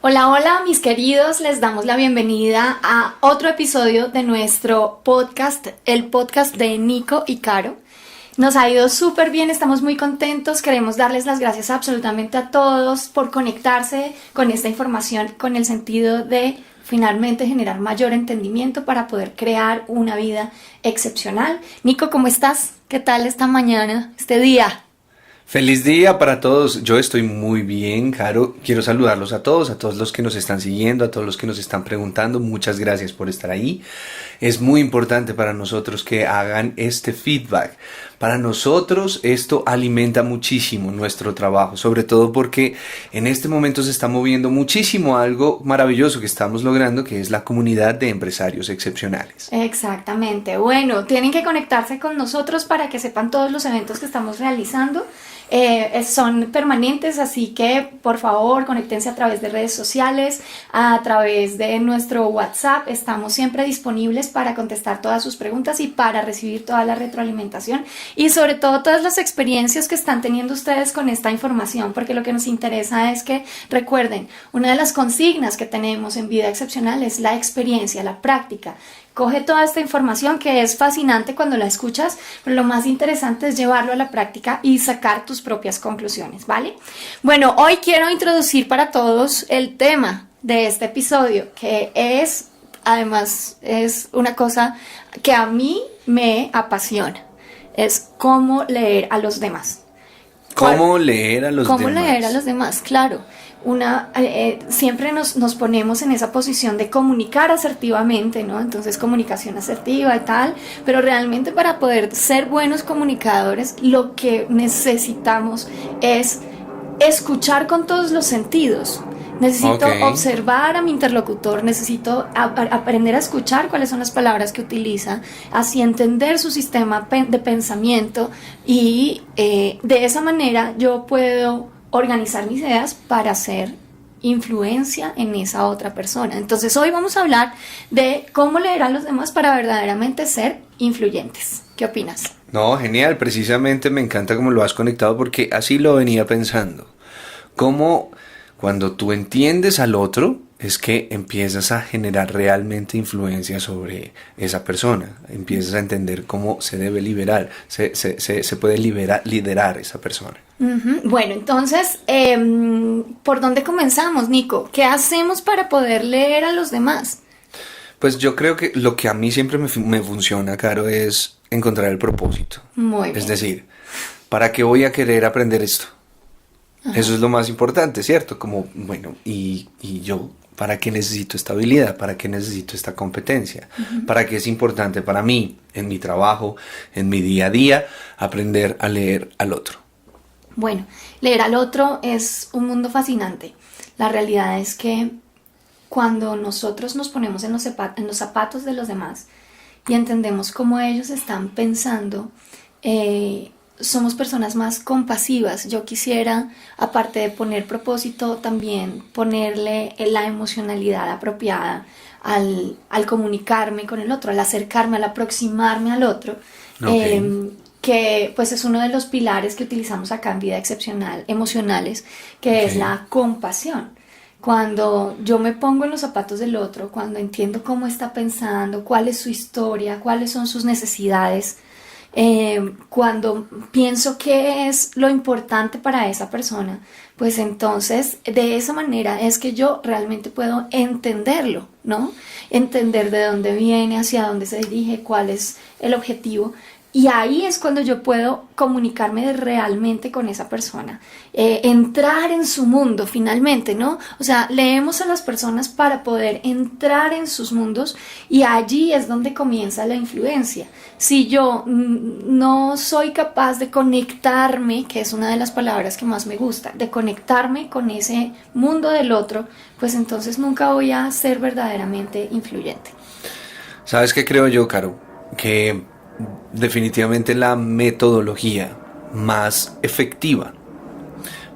Hola, hola mis queridos, les damos la bienvenida a otro episodio de nuestro podcast, el podcast de Nico y Caro. Nos ha ido súper bien, estamos muy contentos, queremos darles las gracias absolutamente a todos por conectarse con esta información con el sentido de finalmente generar mayor entendimiento para poder crear una vida excepcional. Nico, ¿cómo estás? ¿Qué tal esta mañana, este día? Feliz día para todos. Yo estoy muy bien, Caro. Quiero saludarlos a todos los que nos están siguiendo, a todos los que nos están preguntando. Muchas gracias por estar ahí. Es muy importante para nosotros que hagan este feedback. Para nosotros esto alimenta muchísimo nuestro trabajo, sobre todo porque en este momento se está moviendo muchísimo algo maravilloso que estamos logrando, que es la comunidad de empresarios excepcionales. Exactamente. Bueno, tienen que conectarse con nosotros para que sepan todos los eventos que estamos realizando. Son permanentes, así que por favor conéctense a través de redes sociales, a través de nuestro WhatsApp. Estamos siempre disponibles para contestar todas sus preguntas y para recibir toda la retroalimentación y sobre todo todas las experiencias que están teniendo ustedes con esta información, porque lo que nos interesa es que recuerden, una de las consignas que tenemos en Vida Excepcional es la experiencia, la práctica. Coge toda esta información que es fascinante cuando la escuchas, pero lo más interesante es llevarlo a la práctica y sacar tus propias conclusiones, ¿vale? Bueno, hoy quiero introducir para todos el tema de este episodio, que es, además, es una cosa que a mí me apasiona, es cómo leer a los demás. ¿Cómo leer a los demás? ¿Cómo leer a los demás? Claro. Siempre nos ponemos en esa posición de comunicar asertivamente, ¿no? Entonces comunicación asertiva y tal, pero realmente para poder ser buenos comunicadores lo que necesitamos es escuchar con todos los sentidos. Necesito observar a mi interlocutor, necesito aprender a escuchar cuáles son las palabras que utiliza, así entender su sistema de pensamiento y de esa manera yo puedo organizar mis ideas para hacer influencia en esa otra persona. Entonces hoy vamos a hablar de cómo leer a los demás para verdaderamente ser influyentes. ¿Qué opinas? No, genial, precisamente me encanta cómo lo has conectado porque así lo venía pensando. Cómo cuando tú entiendes al otro es que empiezas a generar realmente influencia sobre esa persona, empiezas a entender cómo se debe se puede liderar esa persona. Bueno, entonces, ¿por dónde comenzamos, Nico? ¿Qué hacemos para poder leer a los demás? Pues yo creo que lo que a mí siempre me funciona, Caro, es encontrar el propósito. Muy bien. Es decir, ¿para qué voy a querer aprender esto? Ajá. Eso es lo más importante, ¿cierto? Como, bueno, y yo, ¿para qué necesito esta habilidad? ¿Para qué necesito esta competencia? ¿Para qué es importante para mí, en mi trabajo, en mi día a día, aprender a leer al otro? Bueno, leer al otro es un mundo fascinante. La realidad es que cuando nosotros nos ponemos en los zapatos de los demás y entendemos cómo ellos están pensando, somos personas más compasivas. Yo quisiera, aparte de poner propósito, también ponerle la emocionalidad apropiada al comunicarme con el otro, al acercarme, al aproximarme al otro. Que pues es uno de los pilares que utilizamos acá en Vida Excepcional, emocionales, que es la compasión. Cuando yo me pongo en los zapatos del otro, cuando entiendo cómo está pensando, cuál es su historia, cuáles son sus necesidades, cuando pienso qué es lo importante para esa persona, pues entonces de esa manera es que yo realmente puedo entenderlo, ¿no? Entender de dónde viene, hacia dónde se dirige, cuál es el objetivo. Y ahí es cuando yo puedo comunicarme realmente con esa persona, entrar en su mundo finalmente, ¿no? O sea, leemos a las personas para poder entrar en sus mundos y allí es donde comienza la influencia. Si yo no soy capaz de conectarme, que es una de las palabras que más me gusta, de conectarme con ese mundo del otro, pues entonces nunca voy a ser verdaderamente influyente. ¿Sabes qué creo yo, Caro? Que definitivamente la metodología más efectiva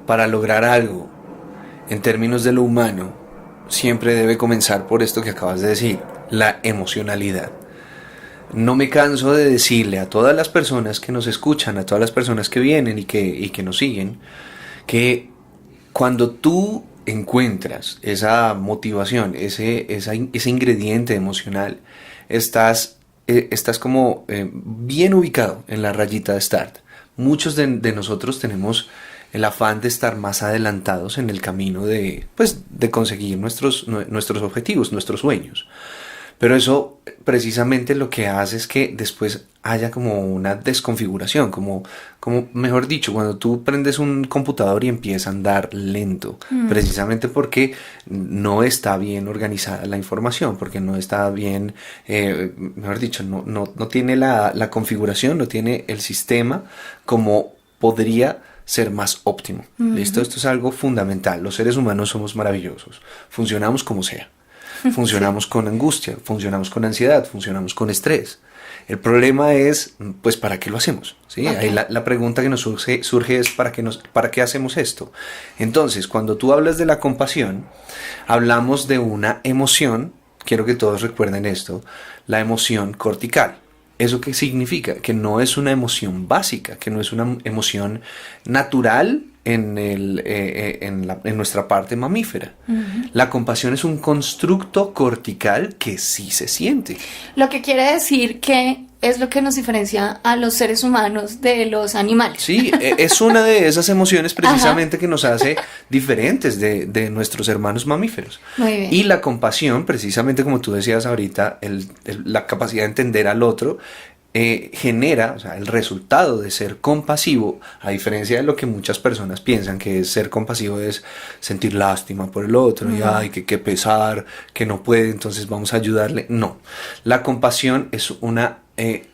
para lograr algo en términos de lo humano siempre debe comenzar por esto que acabas de decir, la emocionalidad. No me canso de decirle a todas las personas que nos escuchan, a todas las personas que vienen y que nos siguen, que cuando tú encuentras esa motivación, ese ingrediente emocional, estás como bien ubicado en la rayita de start. Muchos de nosotros tenemos el afán de estar más adelantados en el camino de conseguir nuestros objetivos, nuestros sueños. Pero eso precisamente lo que hace es que después haya como una desconfiguración, como mejor dicho, cuando tú prendes un computador y empieza a andar lento, precisamente porque no está bien organizada la información, porque no está bien, mejor dicho, no tiene la configuración, no tiene el sistema como podría ser más óptimo. ¿Listo? Esto es algo fundamental. Los seres humanos somos maravillosos, funcionamos como sea. Funcionamos con angustia, funcionamos con ansiedad, funcionamos con estrés. El problema es, pues, ¿para qué lo hacemos? ¿Sí? Okay. Ahí la pregunta que nos surge es, ¿para qué hacemos esto? Entonces, cuando tú hablas de la compasión, hablamos de una emoción, quiero que todos recuerden esto, la emoción cortical. ¿Eso qué significa? Que no es una emoción básica, que no es una emoción natural en nuestra parte mamífera. La compasión es un constructo cortical que sí se siente. Lo que quiere decir que es lo que nos diferencia a los seres humanos de los animales. Sí, es una de esas emociones precisamente que nos hace diferentes de nuestros hermanos mamíferos. Muy bien. Y la compasión, precisamente como tú decías ahorita, la capacidad de entender al otro, genera, o sea, el resultado de ser compasivo, a diferencia de lo que muchas personas piensan que es ser compasivo, es sentir lástima por el otro, y ay, que pesar, que no puede, entonces vamos a ayudarle. No, la compasión es una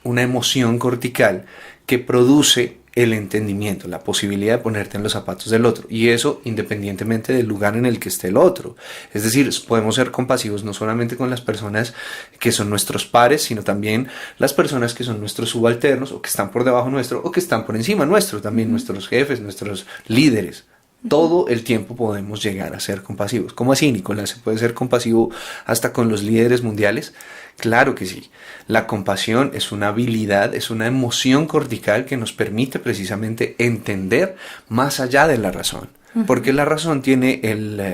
emoción cortical que produce el entendimiento, la posibilidad de ponerte en los zapatos del otro, y eso independientemente del lugar en el que esté el otro. Es decir, podemos ser compasivos no solamente con las personas que son nuestros pares, sino también las personas que son nuestros subalternos, o que están por debajo nuestro, o que están por encima nuestro, también nuestros jefes, nuestros líderes. Todo el tiempo podemos llegar a ser compasivos. ¿Cómo así, Nicolás? ¿Se puede ser compasivo hasta con los líderes mundiales? Claro que sí. La compasión es una habilidad, es una emoción cortical que nos permite precisamente entender más allá de la razón. Porque la razón tiene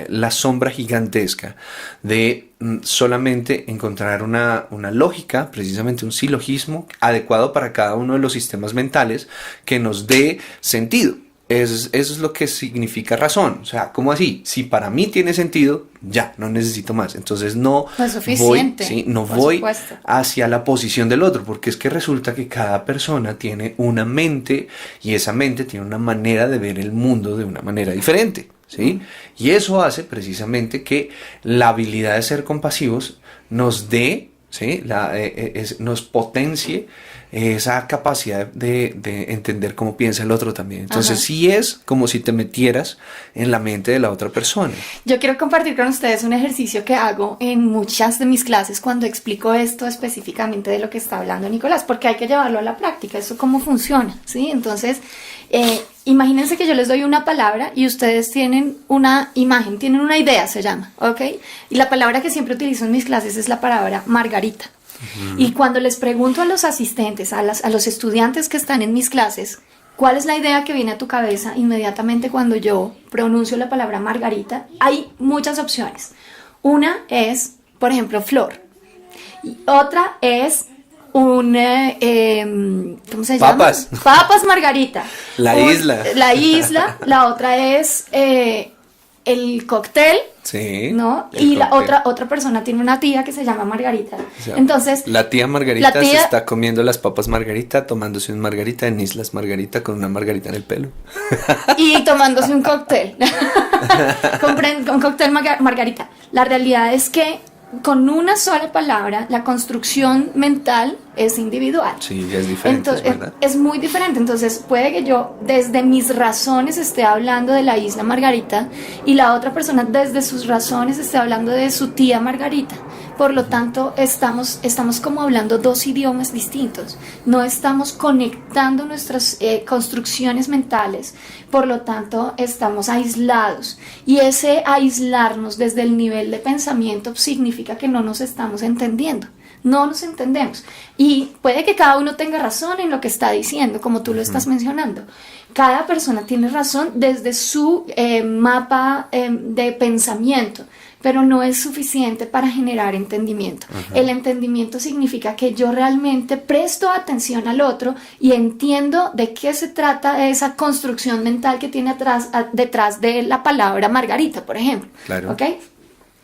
la sombra gigantesca de solamente encontrar una lógica, precisamente un silogismo adecuado para cada uno de los sistemas mentales que nos dé sentido. Eso es lo que significa razón. O sea, ¿cómo así? Si para mí tiene sentido, ya, no necesito más. Entonces no es suficiente, voy hacia la posición del otro, porque es que resulta que cada persona tiene una mente, y esa mente tiene una manera de ver el mundo de una manera diferente, ¿sí? Y eso hace precisamente que la habilidad de ser compasivos nos dé, ¿sí? Nos potencie esa capacidad de entender cómo piensa el otro también. Entonces sí es como si te metieras en la mente de la otra persona. Yo quiero compartir con ustedes un ejercicio que hago en muchas de mis clases cuando explico esto específicamente de lo que está hablando Nicolás, porque hay que llevarlo a la práctica, eso cómo funciona, ¿sí? Entonces, imagínense que yo les doy una palabra y ustedes tienen una imagen, tienen una idea, se llama, ¿ok? Y la palabra que siempre utilizo en mis clases es la palabra margarita. Y cuando les pregunto a los asistentes, a los estudiantes que están en mis clases, ¿cuál es la idea que viene a tu cabeza? Inmediatamente cuando yo pronuncio la palabra margarita, hay muchas opciones. Una es, por ejemplo, flor. Y otra es ¿cómo se llama? Papas. Papas margarita. La isla. La isla. La otra es el cóctel. Sí. ¿No? Y la otra persona tiene una tía que se llama Margarita. O sea, entonces, la tía Margarita se está comiendo las papas Margarita, tomándose un Margarita en Islas Margarita con una Margarita en el pelo. Y tomándose un cóctel. Un cóctel Margarita. La realidad es que con una sola palabra, la construcción mental es individual. Sí, es diferente, entonces, es verdad. Es muy diferente. Entonces, puede que yo, desde mis razones, esté hablando de la isla Margarita y la otra persona, desde sus razones, esté hablando de su tía Margarita. Por lo tanto, estamos como hablando dos idiomas distintos. No estamos conectando nuestras construcciones mentales. Por lo tanto, estamos aislados. Y ese aislarnos desde el nivel de pensamiento significa que no nos estamos entendiendo. no nos entendemos. Y puede que cada uno tenga razón en lo que está diciendo, como tú lo estás mencionando. Cada persona tiene razón desde su mapa de pensamiento, pero no es suficiente para generar entendimiento. El entendimiento significa que yo realmente presto atención al otro y entiendo de qué se trata esa construcción mental que tiene detrás de la palabra Margarita, por ejemplo. Claro. ¿Ok?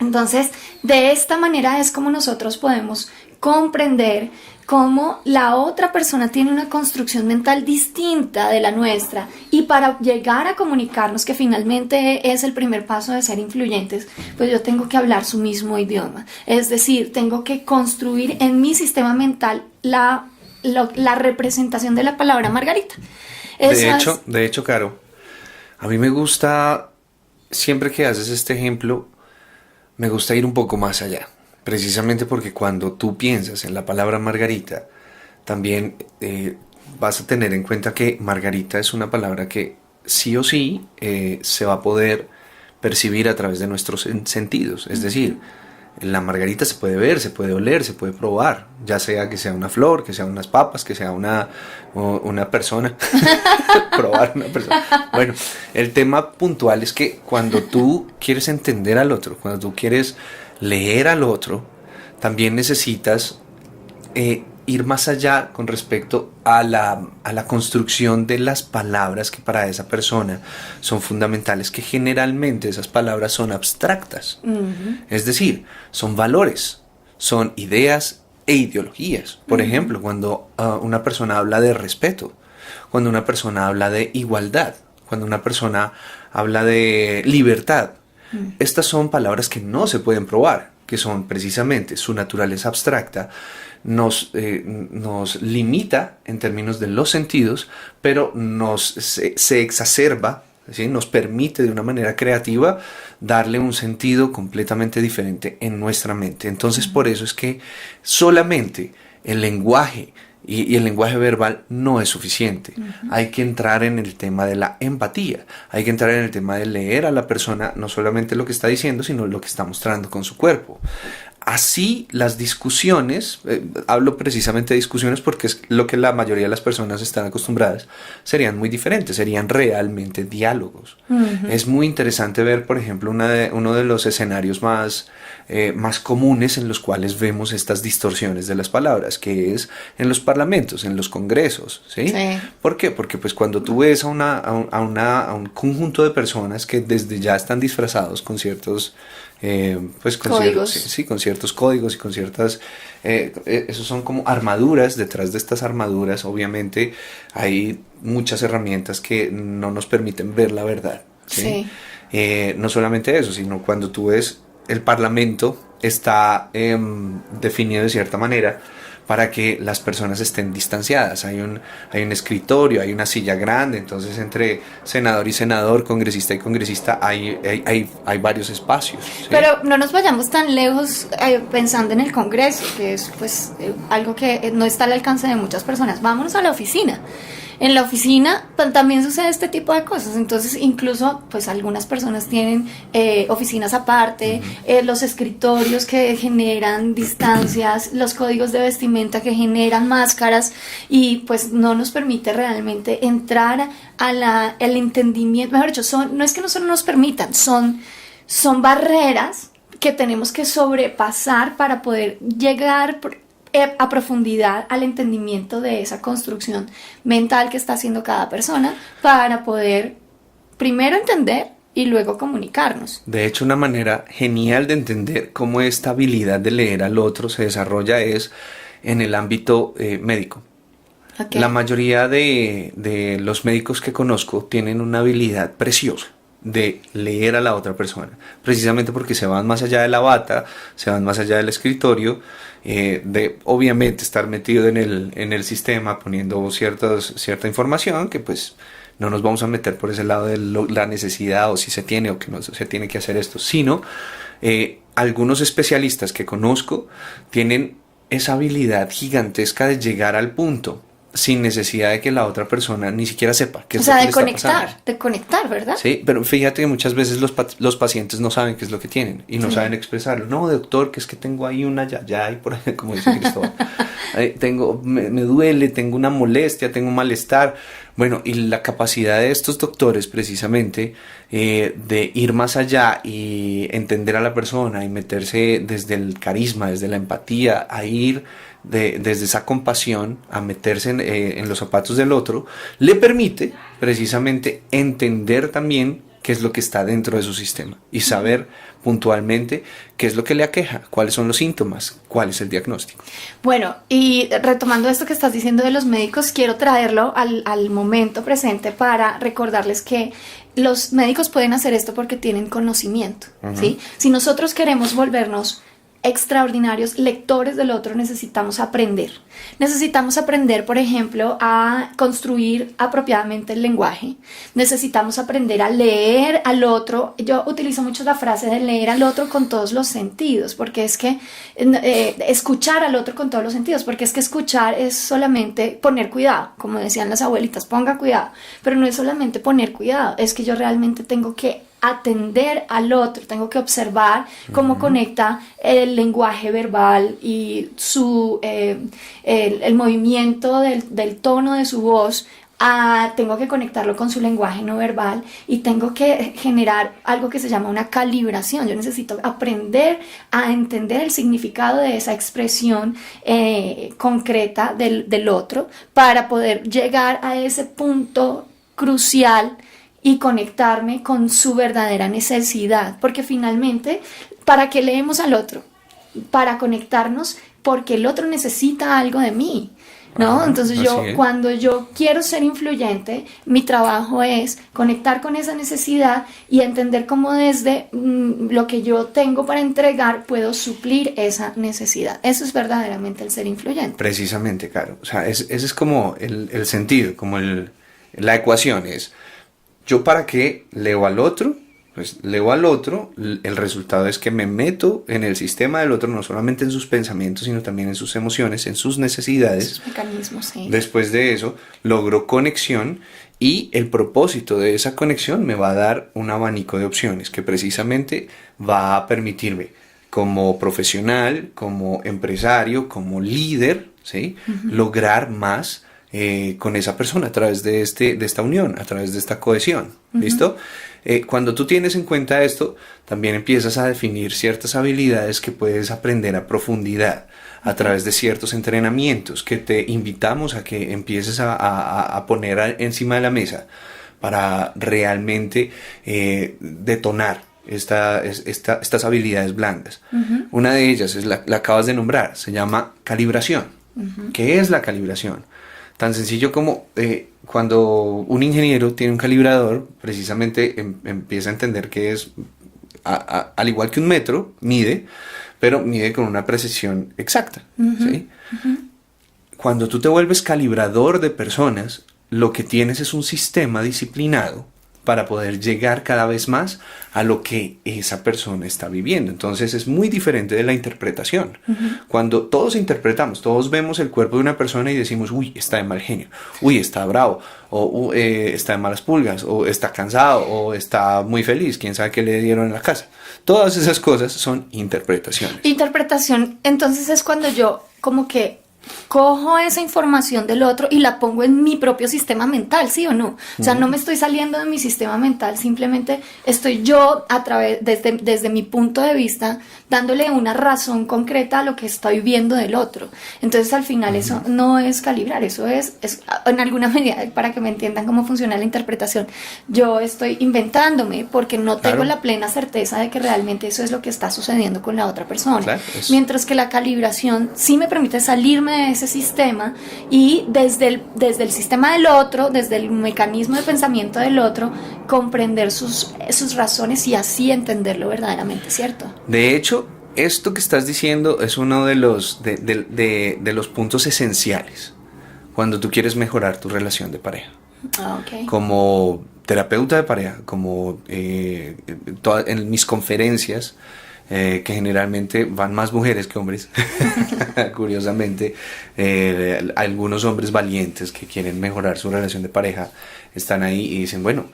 Entonces, de esta manera es como nosotros podemos comprender cómo la otra persona tiene una construcción mental distinta de la nuestra, y para llegar a comunicarnos, que finalmente es el primer paso de ser influyentes, pues yo tengo que hablar su mismo idioma. Es decir, tengo que construir en mi sistema mental la representación de la palabra Margarita. De hecho, Caro, a mí me gusta, siempre que haces este ejemplo, me gusta ir un poco más allá. Precisamente porque cuando tú piensas en la palabra Margarita, también vas a tener en cuenta que Margarita es una palabra que sí o sí se va a poder percibir a través de nuestros sentidos. Es decir, la margarita se puede ver, se puede oler, se puede probar, ya sea que sea una flor, que sea unas papas, que sea una persona. Probar una persona. Bueno, el tema puntual es que cuando tú quieres entender al otro, cuando tú quieres leer al otro, también necesitas ir más allá con respecto a la construcción de las palabras que para esa persona son fundamentales, que generalmente esas palabras son abstractas. Es decir, son valores, son ideas e ideologías. Por ejemplo, cuando una persona habla de respeto, cuando una persona habla de igualdad, cuando una persona habla de libertad, estas son palabras que no se pueden probar, que son precisamente su naturaleza abstracta, nos limita en términos de los sentidos, pero se exacerba, ¿sí? Nos permite de una manera creativa darle un sentido completamente diferente en nuestra mente. Entonces, por eso es que solamente el lenguaje y el lenguaje verbal no es suficiente. Hay que entrar en el tema de la empatía, hay que entrar en el tema de leer a la persona, no solamente lo que está diciendo, sino lo que está mostrando con su cuerpo. Así las discusiones, hablo precisamente de discusiones porque es lo que la mayoría de las personas están acostumbradas, serían muy diferentes, serían realmente diálogos. Es muy interesante ver, por ejemplo, uno de los escenarios más comunes en los cuales vemos estas distorsiones de las palabras, que es en los parlamentos, en los congresos, ¿sí? Sí. ¿Por qué? Porque pues cuando tú ves a un conjunto de personas que desde ya están disfrazados con ciertos con ciertos códigos y con ciertas esos son como armaduras. Detrás de estas armaduras obviamente hay muchas herramientas que no nos permiten ver la verdad, ¿sí? No solamente eso, sino cuando tú ves el parlamento está definido de cierta manera para que las personas estén distanciadas. Hay un escritorio, hay una silla grande, entonces entre senador y senador, congresista y congresista hay varios espacios, ¿sí? Pero no nos vayamos tan lejos pensando en el Congreso, que es pues algo que no está al alcance de muchas personas. Vámonos a la oficina. En la oficina también sucede este tipo de cosas. Entonces incluso pues algunas personas tienen oficinas aparte, los escritorios que generan distancias, los códigos de vestimenta que generan máscaras, y pues no nos permite realmente entrar al entendimiento. Mejor dicho, no es que no solo nos permitan, son barreras que tenemos que sobrepasar para poder llegar a profundidad al entendimiento de esa construcción mental que está haciendo cada persona, para poder primero entender y luego comunicarnos. De hecho, una manera genial de entender cómo esta habilidad de leer al otro se desarrolla es en el ámbito médico. Okay. La mayoría de los médicos que conozco tienen una habilidad preciosa de leer a la otra persona, precisamente porque se van más allá de la bata, se van más allá del escritorio, de obviamente estar metido en el sistema poniendo cierta información, que pues no nos vamos a meter por ese lado de la necesidad o si se tiene o que no se tiene que hacer esto, sino algunos especialistas que conozco tienen esa habilidad gigantesca de llegar al punto sin necesidad de que la otra persona ni siquiera sepa qué O es sea, lo que de le está pasando. conectar, ¿verdad? Sí, pero fíjate que muchas veces los pacientes no saben qué es lo que tienen y no Sí. saben expresarlo. No, doctor, que es que tengo ahí una yaya y por ahí, como dice Cristóbal. Me duele, tengo una molestia, tengo un malestar. Bueno, y la capacidad de estos doctores precisamente de ir más allá y entender a la persona y meterse desde el carisma, desde la empatía, a ir desde esa compasión a meterse en los zapatos del otro, le permite precisamente entender también qué es lo que está dentro de su sistema y saber puntualmente qué es lo que le aqueja, cuáles son los síntomas, cuál es el diagnóstico. Bueno, y retomando esto que estás diciendo de los médicos, quiero traerlo al momento presente para recordarles que los médicos pueden hacer esto porque tienen conocimiento, ¿sí? Si nosotros queremos volvernos extraordinarios lectores del otro, necesitamos aprender. Necesitamos aprender, por ejemplo, a construir apropiadamente el lenguaje. Necesitamos aprender a leer al otro. Yo utilizo mucho la frase de leer al otro con todos los sentidos, porque es que escuchar al otro con todos los sentidos, porque es que escuchar es solamente poner cuidado, como decían las abuelitas, ponga cuidado, pero no es solamente poner cuidado, es que yo realmente tengo que atender al otro, tengo que observar cómo conecta el lenguaje verbal y el movimiento del tono de su voz. Tengo que conectarlo con su lenguaje no verbal y tengo que generar algo que se llama una calibración. Yo necesito aprender a entender el significado de esa expresión concreta del otro para poder llegar a ese punto crucial y conectarme con su verdadera necesidad, porque finalmente, ¿para qué leemos al otro? Para conectarnos, porque el otro necesita algo de mí, ¿no? Entonces cuando yo quiero ser influyente, mi trabajo es conectar con esa necesidad y entender cómo desde lo que yo tengo para entregar puedo suplir esa necesidad. Eso es verdaderamente el ser influyente. Precisamente, Caro. O sea, ese es como el sentido, como la ecuación es: ¿yo para qué leo al otro? Pues leo al otro, el resultado es que me meto en el sistema del otro, no solamente en sus pensamientos, sino también en sus emociones, en sus necesidades. Sus mecanismos, sí. Después de eso, logro conexión y el propósito de esa conexión me va a dar un abanico de opciones que precisamente va a permitirme, como profesional, como empresario, como líder, ¿sí? Lograr más con esa persona a través de esta unión, a través de esta cohesión. ¿Listo? Cuando tú tienes en cuenta esto, también empiezas a definir ciertas habilidades que puedes aprender a profundidad a través de ciertos entrenamientos que te invitamos a que empieces a poner encima de la mesa para realmente detonar estas habilidades blandas. Una de ellas es la acabas de nombrar, se llama calibración. ¿Qué es la calibración? Tan sencillo como cuando un ingeniero tiene un calibrador, precisamente empieza a entender que es, al igual que un metro, mide, pero mide con una precisión exacta. ¿Sí? Cuando tú te vuelves calibrador de personas, lo que tienes es un sistema disciplinado para poder llegar cada vez más a lo que esa persona está viviendo. Entonces es muy diferente de la interpretación. Cuando todos interpretamos, todos vemos el cuerpo de una persona y decimos, uy, está de mal genio, uy, está bravo, o está de malas pulgas, o está cansado, o está muy feliz, quién sabe qué le dieron en la casa. Todas esas cosas son interpretaciones. Interpretación, entonces es cuando yo como que cojo esa información del otro y la pongo en mi propio sistema mental, ¿sí o no? O sea, no me estoy saliendo de mi sistema mental, simplemente estoy yo desde mi punto de vista dándole una razón concreta a lo que estoy viendo del otro. Entonces al final eso no es calibrar, eso es en alguna medida, para que me entiendan cómo funciona la interpretación, yo estoy inventándome porque no tengo la plena certeza de que realmente eso es lo que está sucediendo con la otra persona. Claro, mientras que la calibración sí me permite salirme de ese sistema y desde el sistema del otro, desde el mecanismo de pensamiento del otro, comprender sus razones y así entenderlo verdaderamente, ¿cierto? De hecho, esto que estás diciendo es uno de los puntos esenciales cuando tú quieres mejorar tu relación de pareja. Okay. Como terapeuta de pareja, como en mis conferencias, que generalmente van más mujeres que hombres, curiosamente, algunos hombres valientes que quieren mejorar su relación de pareja están ahí y dicen, bueno,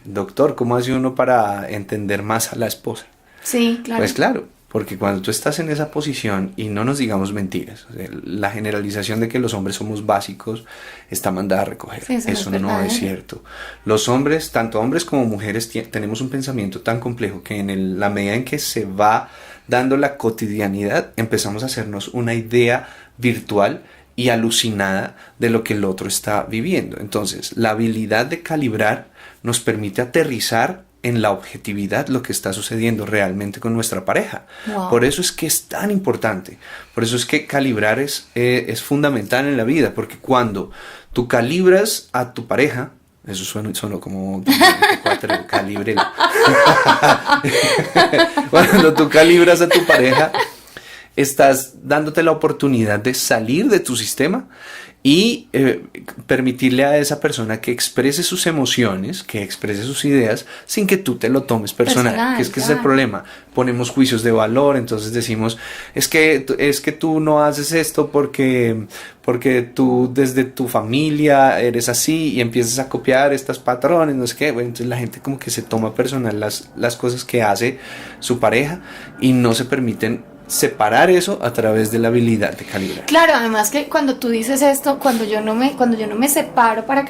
doctor, ¿cómo hace uno para entender más a la esposa? Sí, claro. Pues claro, porque cuando tú estás en esa posición, y no nos digamos mentiras, o sea, la generalización de que los hombres somos básicos está mandada a recoger. Sí, eso no es cierto. Los hombres, tanto hombres como mujeres, tenemos un pensamiento tan complejo que en la medida en que se va dando la cotidianidad, empezamos a hacernos una idea virtual y alucinada de lo que el otro está viviendo. Entonces, la habilidad de calibrar nos permite aterrizar en la objetividad lo que está sucediendo realmente con nuestra pareja. Wow. Por eso es que es tan importante. Por eso es que calibrar es fundamental en la vida, porque cuando tú calibras a tu pareja, eso sonó como calibre. Cuando tú calibras a tu pareja, estás dándote la oportunidad de salir de tu sistema y permitirle a esa persona que exprese sus emociones, que exprese sus ideas, sin que tú te lo tomes personal, que es que claro. Es el problema. Ponemos juicios de valor, entonces decimos, es que tú no haces esto porque tú desde tu familia eres así y empiezas a copiar estos patrones, no sé qué. Bueno, entonces la gente como que se toma personal las cosas que hace su pareja y no se permiten separar eso a través de la habilidad de calibrar. Claro, además que cuando tú dices esto, cuando yo no me separo para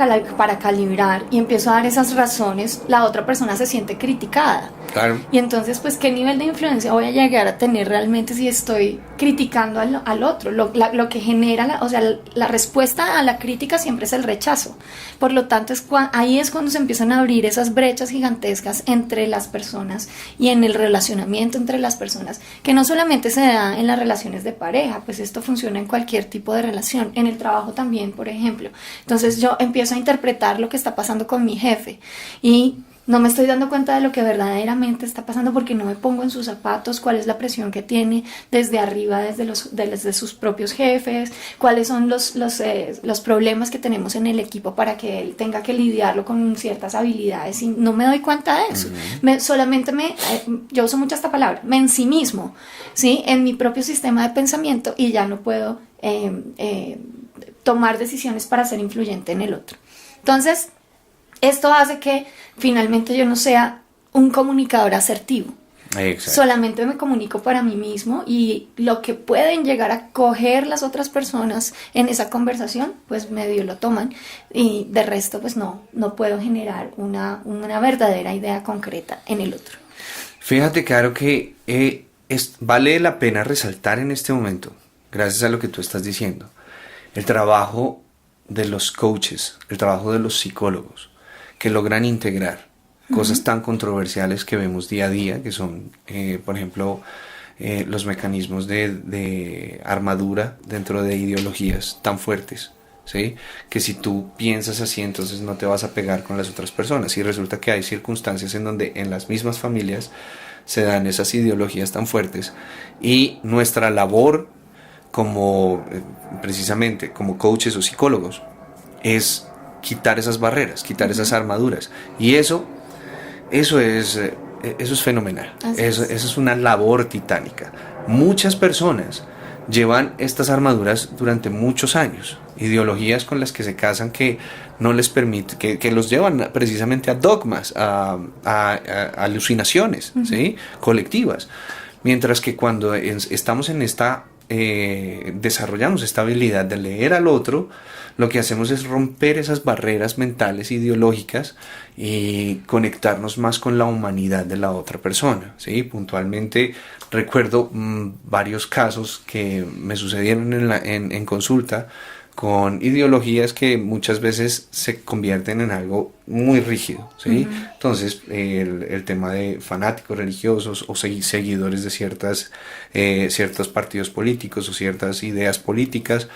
calibrar y empiezo a dar esas razones, la otra persona se siente criticada. Claro. Y entonces, pues, ¿qué nivel de influencia voy a llegar a tener realmente si estoy criticando al otro? Lo que genera, la respuesta a la crítica siempre es el rechazo. Por lo tanto, ahí es cuando se empiezan a abrir esas brechas gigantescas entre las personas y en el relacionamiento entre las personas, que no solamente se da en las relaciones de pareja, pues esto funciona en cualquier tipo de relación, en el trabajo también, por ejemplo. Entonces yo empiezo a interpretar lo que está pasando con mi jefe y no me estoy dando cuenta de lo que verdaderamente está pasando porque no me pongo en sus zapatos, cuál es la presión que tiene desde arriba, desde sus propios jefes, cuáles son los problemas que tenemos en el equipo para que él tenga que lidiarlo con ciertas habilidades y no me doy cuenta de eso. Yo uso mucho esta palabra, me ensimismo, ¿sí? En mi propio sistema de pensamiento y ya no puedo tomar decisiones para ser influyente en el otro. Entonces, esto hace que finalmente yo no sea un comunicador asertivo. Exacto. Solamente me comunico para mí mismo y lo que pueden llegar a coger las otras personas en esa conversación, pues medio lo toman y de resto pues no puedo generar una verdadera idea concreta en el otro. Fíjate, Caro, que vale la pena resaltar en este momento, gracias a lo que tú estás diciendo, el trabajo de los coaches, el trabajo de los psicólogos, que logran integrar cosas tan controversiales que vemos día a día, que son, por ejemplo, los mecanismos de armadura dentro de ideologías tan fuertes, ¿sí? Que si tú piensas así, entonces no te vas a pegar con las otras personas. Y resulta que hay circunstancias en donde en las mismas familias se dan esas ideologías tan fuertes y nuestra labor precisamente como coaches o psicólogos es quitar esas barreras, quitar esas armaduras. Y eso es fenomenal. Eso es una labor titánica. Muchas personas llevan estas armaduras durante muchos años. Ideologías con las que se casan que no les permite, que los llevan precisamente a dogmas, a alucinaciones, ¿sí? Colectivas. Mientras que cuando estamos en desarrollamos esta habilidad de leer al otro, lo que hacemos es romper esas barreras mentales ideológicas y conectarnos más con la humanidad de la otra persona, ¿sí? Puntualmente recuerdo varios casos que me sucedieron en consulta con ideologías que muchas veces se convierten en algo muy rígido, ¿sí? Uh-huh. Entonces, el tema de fanáticos religiosos o seguidores de ciertos partidos políticos o ciertas ideas políticas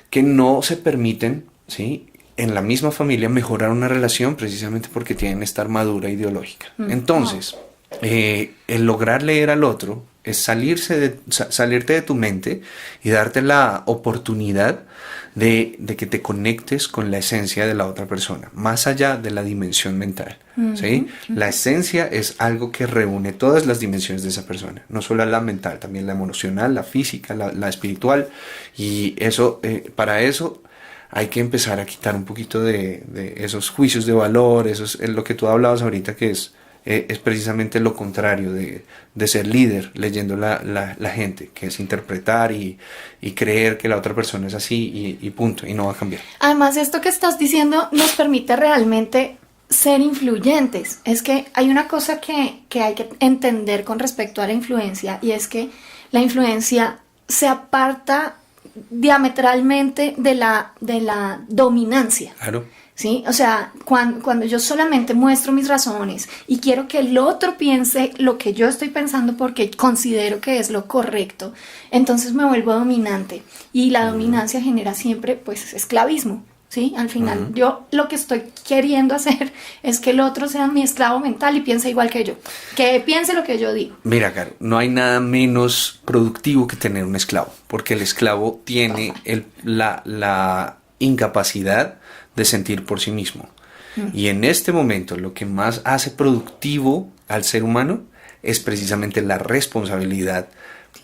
que no se permiten, ¿sí?, en la misma familia mejorar una relación precisamente porque tienen esta armadura ideológica. Uh-huh. Entonces, el lograr leer al otro es salirte de tu mente y darte la oportunidad de que te conectes con la esencia de la otra persona, más allá de la dimensión mental. ¿Sí? La esencia es algo que reúne todas las dimensiones de esa persona, no solo la mental, también la emocional, la física, la espiritual, y eso, para eso hay que empezar a quitar un poquito de esos juicios de valor, eso es lo que tú hablabas ahorita, que es precisamente lo contrario de ser líder, leyendo la gente, que es interpretar y creer que la otra persona es así y punto, y no va a cambiar. Además, esto que estás diciendo nos permite realmente ser influyentes. Es que hay una cosa que hay que entender con respecto a la influencia, y es que la influencia se aparta diametralmente de la dominancia. Claro. ¿Sí? O sea, cuando yo solamente muestro mis razones y quiero que el otro piense lo que yo estoy pensando porque considero que es lo correcto, entonces me vuelvo dominante, y la dominancia genera siempre, pues, esclavismo. ¿Sí? Al final, yo lo que estoy queriendo hacer es que el otro sea mi esclavo mental y piense igual que yo, que piense lo que yo digo. Mira, Caro, no hay nada menos productivo que tener un esclavo, porque el esclavo tiene la incapacidad de sentir por sí mismo. Y en este momento lo que más hace productivo al ser humano es precisamente la responsabilidad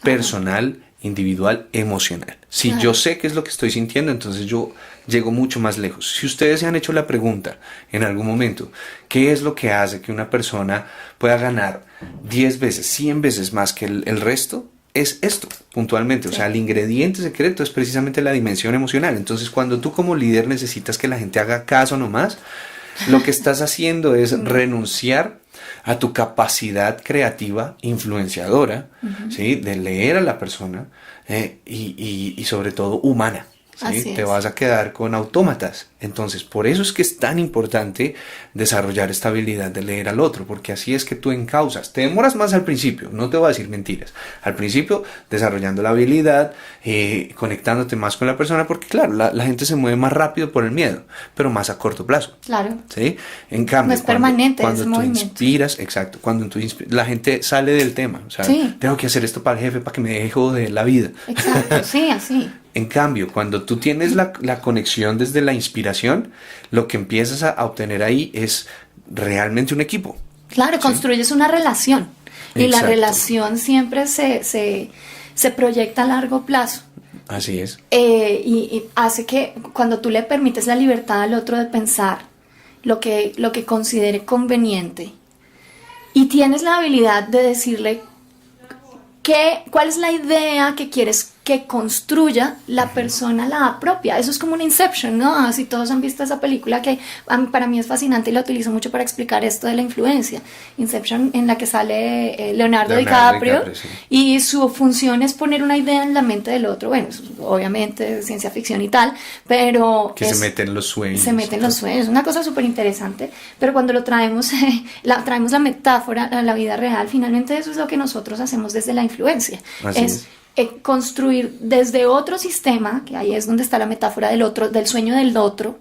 personal, individual, emocional. Si yo sé qué es lo que estoy sintiendo, entonces yo llego mucho más lejos. Si ustedes se han hecho la pregunta en algún momento, ¿qué es lo que hace que una persona pueda ganar 10 veces, 100 veces más que el resto? Es esto, puntualmente. O sea, el ingrediente secreto es precisamente la dimensión emocional. Entonces, cuando tú como líder necesitas que la gente haga caso nomás, lo que estás haciendo es renunciar a tu capacidad creativa, influenciadora, ¿sí? De leer a la persona y sobre todo humana. ¿Sí? Te vas a quedar con autómatas. Entonces, por eso es que es tan importante desarrollar esta habilidad de leer al otro, porque así es que tú encauzas. Te demoras más al principio, no te voy a decir mentiras. Al principio, desarrollando la habilidad, conectándote más con la persona, porque claro, la gente se mueve más rápido por el miedo, pero más a corto plazo. Claro. ¿Sí? En cambio, no es permanente, cuando es tú movimiento. inspiras, exacto, cuando tú la gente sale del tema. O sea, tengo que hacer esto para el jefe, para que me deje joder la vida. Exacto, sí, así. En cambio, cuando tú tienes la conexión desde la inspiración, lo que empiezas a obtener ahí es realmente un equipo. Claro, ¿sí? Construyes una relación. Y Exacto. la relación siempre se proyecta a largo plazo. Así es. Y hace que cuando tú le permites la libertad al otro de pensar lo que considere conveniente, y tienes la habilidad de decirle cuál es la idea que quieres que construya, la persona la apropia. Eso es como un Inception, ¿no? Si todos han visto esa película, que para mí es fascinante y la utilizo mucho para explicar esto de la influencia. Inception, en la que sale Leonardo DiCaprio, sí. Y su función es poner una idea en la mente del otro. Bueno, obviamente ciencia ficción y tal, pero que se mete en los sueños. Se mete en los sueños, es una cosa súper interesante, pero cuando lo traemos, traemos la metáfora a la vida real, finalmente eso es lo que nosotros hacemos desde la influencia. Así es. Construir desde otro sistema, que ahí es donde está la metáfora del otro, del sueño del otro.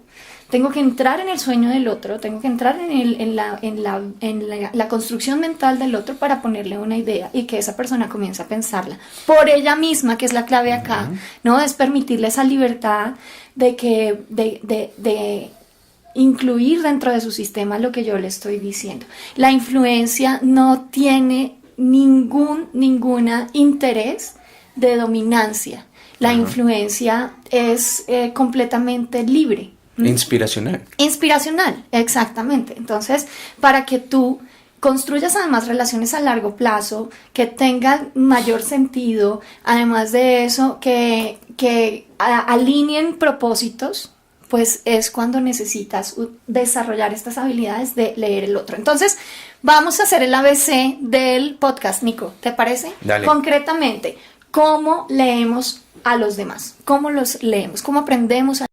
Tengo que entrar en el sueño del otro, tengo que entrar en la construcción mental del otro para ponerle una idea y que esa persona comience a pensarla por ella misma, que es la clave acá, ¿no? Es permitirle esa libertad de incluir dentro de su sistema lo que yo le estoy diciendo. La influencia no tiene ninguna interés de dominancia. La influencia es completamente libre. Inspiracional. Inspiracional, exactamente. Entonces, para que tú construyas además relaciones a largo plazo, que tengan mayor sentido, además de eso, que alineen propósitos, pues es cuando necesitas desarrollar estas habilidades de leer el otro. Entonces, vamos a hacer el ABC del podcast, Nico, ¿te parece? Dale. Concretamente, ¿cómo leemos a los demás? ¿Cómo los leemos? ¿Cómo aprendemos a